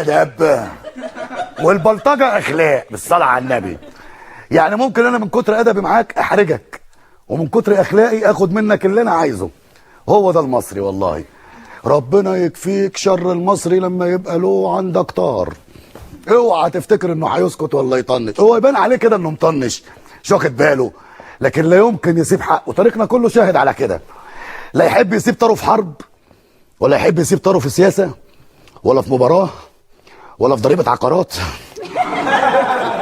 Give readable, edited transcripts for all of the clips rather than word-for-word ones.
ادب والبلطجه اخلاق بالصلاه على النبي. يعني ممكن انا من كتر ادبي معاك احرجك، ومن كتر اخلاقي اخد منك اللي انا عايزه. هو ده المصري والله. ربنا يكفيك شر المصري لما يبقى له عندك طار. اوعى تفتكر انه هيسكت ولا يطنش، هو يبان عليه كده انه مطنش مش واخد باله، لكن لا يمكن يسيب حقه. طريقنا كله شاهد على كده. لا يحب يسيب طاره في حرب، ولا يحب يسيب طاره في سياسه، ولا في مباراه، ولا في ضريبه عقارات.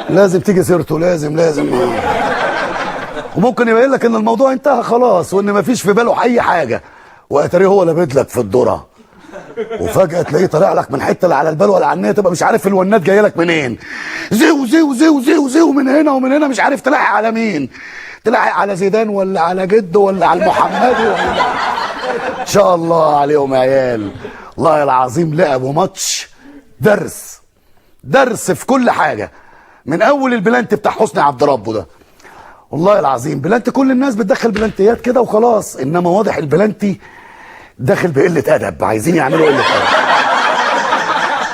لازم تيجي سيرته، لازم. وممكن يبين لك ان الموضوع انتهى خلاص، وان مفيش في باله اي حاجه، واتاريه هو لابد لك في الذره، وفجاه تلاقيه طالع لك من حته لا على البال ولا على النيه، تبقى مش عارف الونات جايه لك منين. زيو زيو زيو زيو زيو من هنا ومن هنا، مش عارف تلاحق على مين. تلاحق على زيدان ولا على جده ولا على المحمدي ولا ان شاء الله عليهم يا عيال. والله العظيم لعبوا ماتش درس في كل حاجه، من اول البلانت بتاع حسني عبد ربه ده. والله العظيم بلانتي كل الناس بتدخل بلانتيات كده وخلاص، انما واضح البلانتي داخل بقله ادب، عايزين يعملوا قله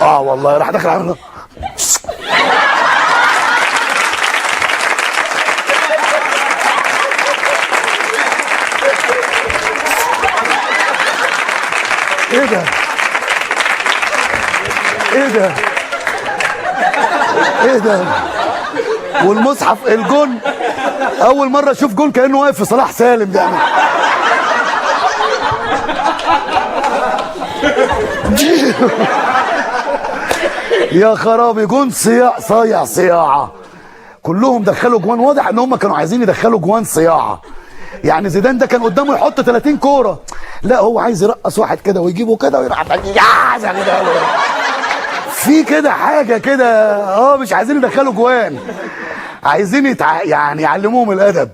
ادب. والله راح داخل عامل ايه ده؟ ايه ده؟ والمصحف الجون اول مره اشوف جون كانه واقف في صلاح سالم ده. يا خرابي، جون صايع صياعه. كلهم دخلوا جوان، واضح ان هم كانوا عايزين يدخلوا جوان صياعه. يعني زيدان ده كان قدامه يحط 30 كوره، لا هو عايز يرقص واحد كده ويجيبه كده ويروح في كده حاجه كده. مش عايزين يدخلوا جوان، عايزين يعني يعلموهم الادب.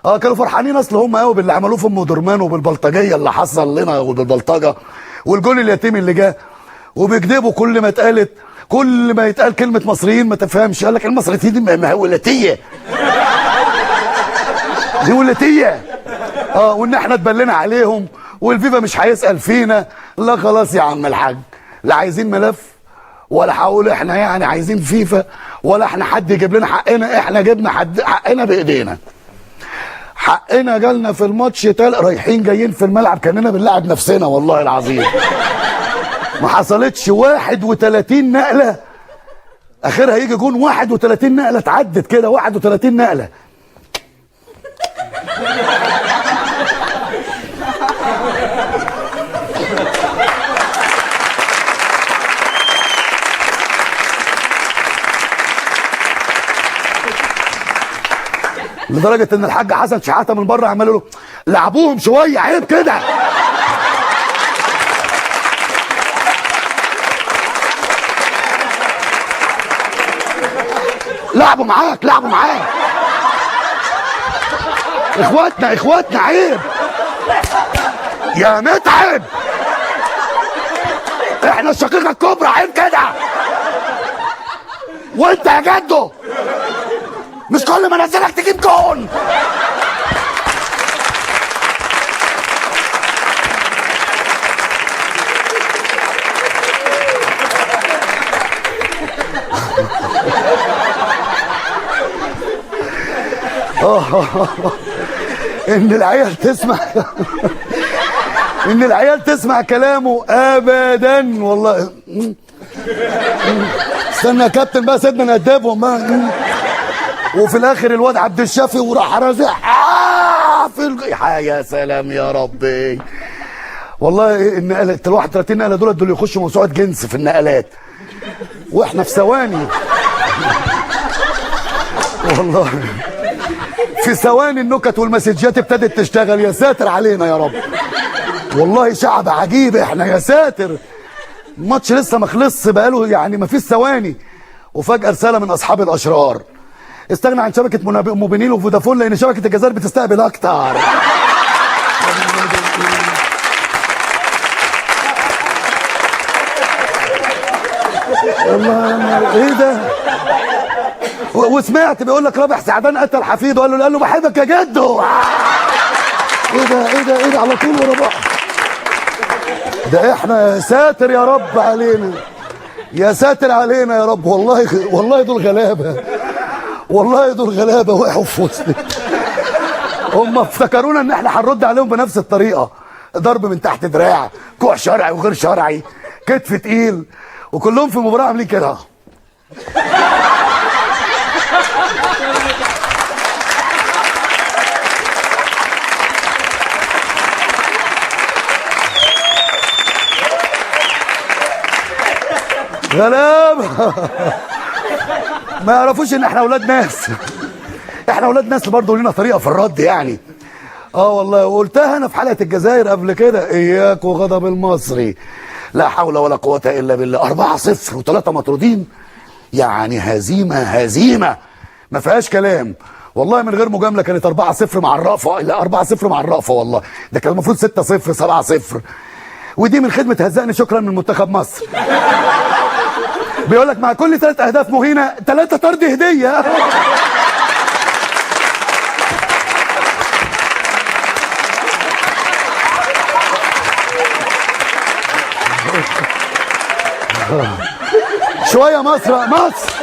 كانوا فرحانين اصل هم قوي باللي عملوه في ام درمان وبالبلطجيه اللي حصل لنا وبالبلطجه والجول اليتيم اللي جه. وبيكذبوا كل ما يتقال كلمه مصريين ما تفهمش، قال لك المصريين دي مهولتيه. دي ولتيه. وان احنا اتبلينا عليهم والفيفا مش هيسال فينا. لا خلاص يا عم الحاج، لا عايزين ملف ولا هقول احنا يعني عايزين فيفا، ولا احنا حد يجيب لنا حقنا. احنا جبنا حقنا بايدينا. حقنا جالنا في الماتش رايحين جايين في الملعب كاننا بنلعب نفسنا والله العظيم. ما حصلتش 31 نقله، اخرها يجي جون 31 نقله اتعدت كده، 31 نقله. لدرجه ان الحاج حسن شحاته من بره عمال له لعبوهم شويه، عيب كده. لعبوا معاك اخواتنا عيب يا متعب، احنا الشقيقه الكبرى، عيب كده. وانت يا جدو مش كل ما انزلك تجيب جون. ان العيال تسمع كلامه ابدا والله. استنى يا كابتن بقى، سيبنا نأدبهم بقى. وفي الاخر الواد عبد الشافي وراح رازع يا سلام يا ربي. والله النقلة ال 31 نقله دول يخشوا موسوعه جنس في النقلات، واحنا في ثواني. والله في ثواني النكت والمسجات ابتدت تشتغل. يا ساتر علينا يا رب، والله شعب عجيب احنا، يا ساتر. الماتش لسه ما خلصش، بقاله يعني ما فيش ثواني، وفجاه رساله من اصحاب الاشرار: استغنى عن شبكه موبينيل وفودافون لان شبكه الجزائر بتستقبل اكتر. والله ايه ده؟ وسمعت بيقول لك رابح سعدان قتل حفيده، قال له بحبك يا جدو. ايه ده على طول ورا بعض. ده احنا ساتر يا رب علينا. يا ساتر علينا يا رب، والله والله دول غلابه، والله دول غلابه وقعوا في وسطي. هم افتكرونا ان احنا هنرد عليهم بنفس الطريقه، ضرب من تحت دراع، كوع شرعي وغير شرعي، كتف تقيل، وكلهم في مباراه عاملين كده. غلابه. ما يعرفوش ان احنا اولاد ناس. احنا اولاد ناس برضه لينا طريقه في الرد يعني. والله، وقلتها انا في حلقه الجزائر قبل كده، اياك وغضب المصري، لا حول ولا قوه الا بالله. 4-0 و3 مطرودين، يعني هزيمه ما فيهاش كلام والله، من غير مجامله. كانت 4-0 مع الرأفه، لا 4-0 مع الرأفه والله، ده كان المفروض 6-0 7-0. ودي من خدمه هزقني شكرا من منتخب مصر. بيقول لك مع كل 3 اهداف مهينه 3 طرد هديه. شويه مصر مصر.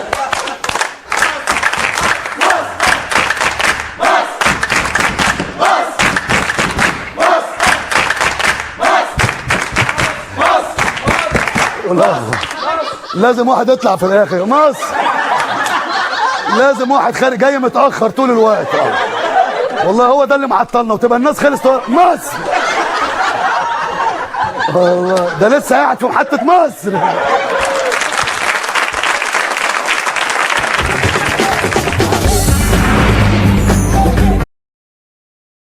لازم واحد يطلع في الاخر. مصر لازم واحد خارج جاي متاخر طول الوقت. والله هو ده اللي معطلنا، وتبقى الناس خلصت. مصر والله ده لسه قاعد في محطه مصر.